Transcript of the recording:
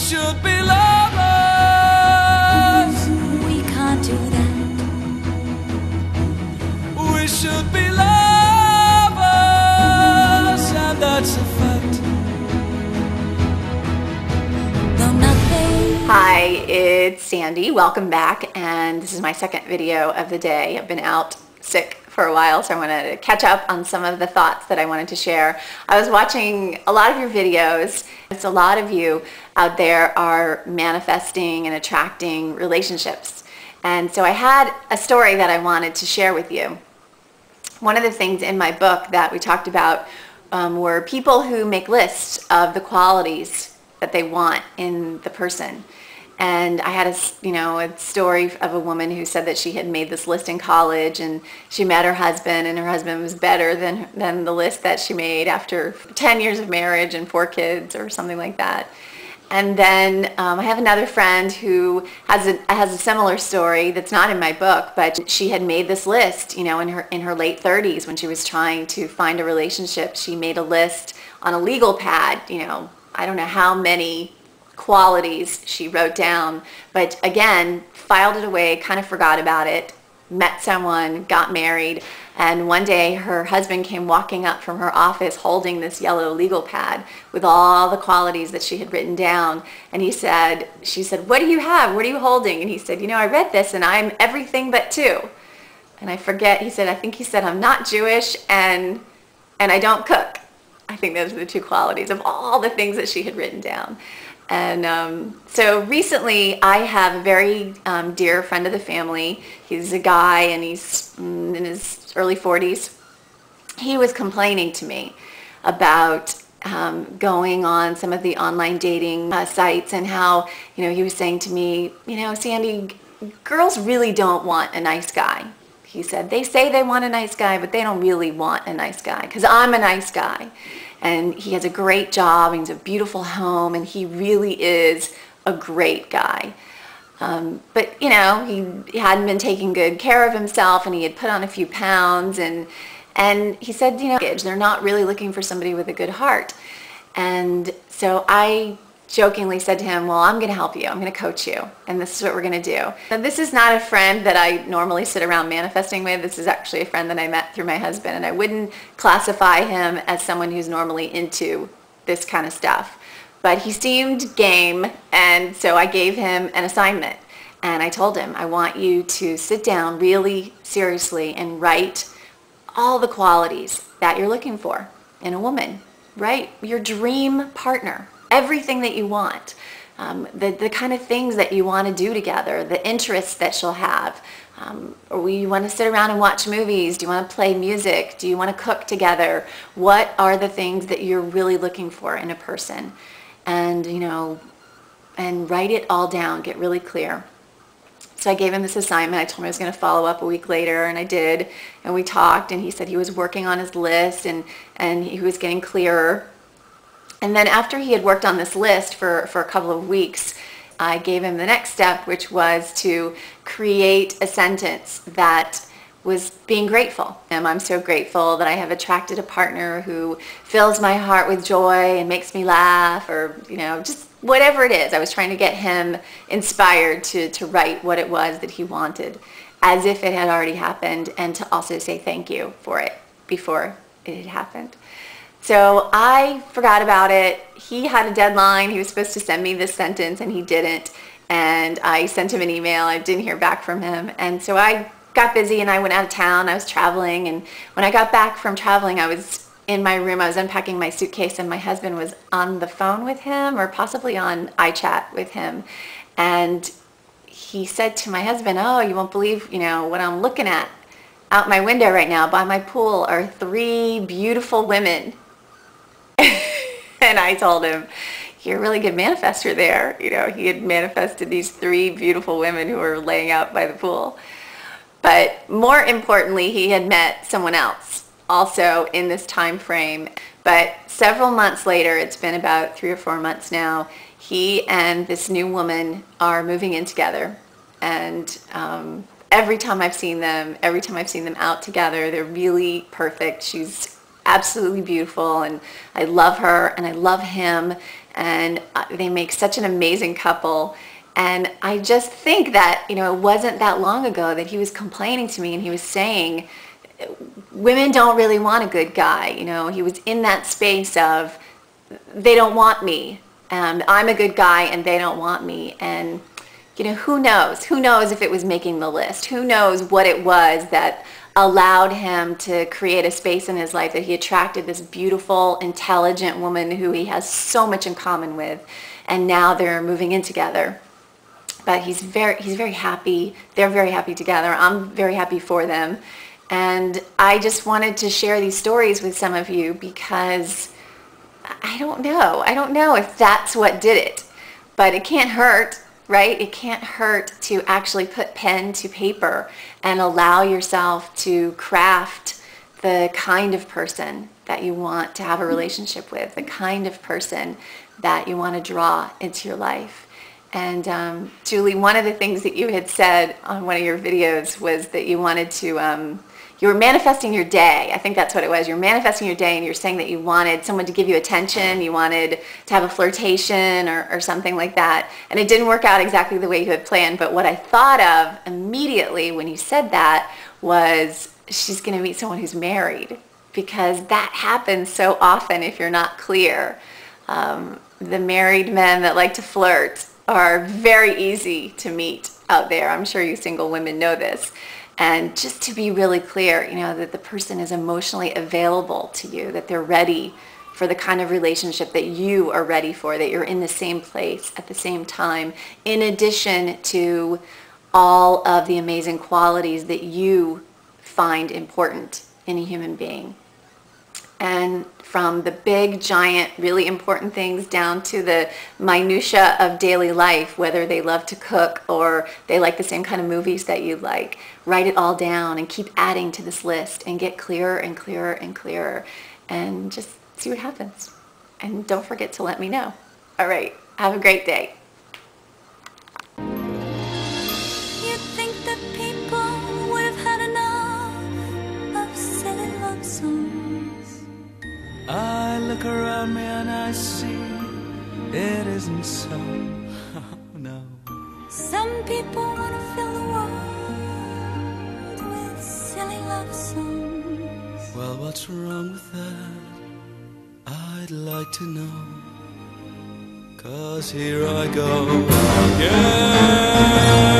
should be lovers. We can't do that. We should be lovers, and that's a fact. Though nothing. Hi, it's Sandy. Welcome back, and this is my second video of the day. I've been out sick for a while, so I wanted to catch up on some of the thoughts that I wanted to share. I was watching a lot of your videos. It's a lot of you out there are manifesting and attracting relationships. And so I had a story that I wanted to share with you. One of the things in my book that we talked about were people who make lists of the qualities that they want in the person. And I had a story of a woman who said that she had made this list in college, and she met her husband, and her husband was better than the list that she made after 10 years of marriage and 4 kids or something like that. And then I have another friend who has a similar story that's not in my book, but she had made this list, in her late 30s when she was trying to find a relationship. She made a list on a legal pad, I don't know how many qualities she wrote down, but again, filed it away, kind of forgot about it, met someone, got married, and one day her husband came walking up from her office holding this yellow legal pad with all the qualities that she had written down, and she said, "What do you have? What are you holding?" And he said, "I read this and I'm everything but 2." And I forget, I think he said, "I'm not Jewish and I don't cook." I think those are the 2 qualities of all the things that she had written down. And so recently I have a very dear friend of the family. He's a guy and he's in his early 40s. He was complaining to me about going on some of the online dating sites, and how, he was saying to me, "Sandy, girls really don't want a nice guy." He said, "They say they want a nice guy, but they don't really want a nice guy because I'm a nice guy." And he has a great job, and he's a beautiful home, and he really is a great guy. But, he hadn't been taking good care of himself, and he had put on a few pounds, and he said, they're not really looking for somebody with a good heart. And so I jokingly said to him, "Well, I'm going to help you. I'm going to coach you, and this is what we're going to do." Now, this is not a friend that I normally sit around manifesting with. This is actually a friend that I met through my husband, and I wouldn't classify him as someone who's normally into this kind of stuff. But he seemed game, and so I gave him an assignment, and I told him, "I want you to sit down really seriously and write all the qualities that you're looking for in a woman. Write your dream partner. Everything that you want, the kind of things that you want to do together, the interests that she'll have. Or you want to sit around and watch movies? Do you want to play music? Do you want to cook together? What are the things that you're really looking for in a person?" And, and write it all down, get really clear. So I gave him this assignment. I told him I was going to follow up a week later, and I did. And we talked, and he said he was working on his list, and he was getting clearer. And then after he had worked on this list for a couple of weeks, I gave him the next step, which was to create a sentence that was being grateful. I'm so grateful that I have attracted a partner who fills my heart with joy and makes me laugh, or, just whatever it is. I was trying to get him inspired to write what it was that he wanted, as if it had already happened, and to also say thank you for it before it had happened. So I forgot about it. He had a deadline. He was supposed to send me this sentence, and he didn't. And I sent him an email. I didn't hear back from him. And so I got busy, and I went out of town. I was traveling. And when I got back from traveling, I was in my room. I was unpacking my suitcase, and my husband was on the phone with him, or possibly on iChat with him. And he said to my husband, "Oh, you won't believe, what I'm looking at. Out my window right now by my pool are 3 beautiful women." And I told him, "You're a really good manifester there." He had manifested these 3 beautiful women who were laying out by the pool. But more importantly, he had met someone else also in this time frame. But several months later, it's been about 3 or 4 months now, he and this new woman are moving in together. And every time I've seen them out together, they're really perfect. She's absolutely beautiful, and I love her and I love him, and they make such an amazing couple. And I just think that, you know, it wasn't that long ago that he was complaining to me and he was saying, women don't really want a good guy. You know, he was in that space of, they don't want me. I'm a good guy and they don't want me. And, you know, who knows? Who knows if it was making the list? Who knows what it was that allowed him to create a space in his life that he attracted this beautiful, intelligent woman who he has so much in common with. And now they're moving in together. But he's very happy. They're very happy together. I'm very happy for them. And I just wanted to share these stories with some of you because I don't know. I don't know if that's what did it. But it can't hurt, right? It can't hurt to actually put pen to paper and allow yourself to craft the kind of person that you want to have a relationship with, the kind of person that you want to draw into your life. And Julie, one of the things that you had said on one of your videos was that you wanted to, you were manifesting your day. I think that's what it was. You're manifesting your day and you're saying that you wanted someone to give you attention, you wanted to have a flirtation or something like that. And it didn't work out exactly the way you had planned. But what I thought of immediately when you said that was she's going to meet someone who's married, because that happens so often if you're not clear. The married men that like to flirt are very easy to meet out there. I'm sure you single women know this. And just to be really clear, you know, that the person is emotionally available to you, that they're ready for the kind of relationship that you are ready for, that you're in the same place at the same time, in addition to all of the amazing qualities that you find important in a human being. And from the big, giant, really important things down to the minutia of daily life, whether they love to cook or they like the same kind of movies that you like, write it all down and keep adding to this list and get clearer and clearer and clearer and just see what happens. And don't forget to let me know. All right, have a great day. You'd think that people would have had enough of silly love songs. I look around me and I see it isn't so. No. Some people want to fill the world with silly love songs. Well, what's wrong with that? I'd like to know. 'Cause here I go again.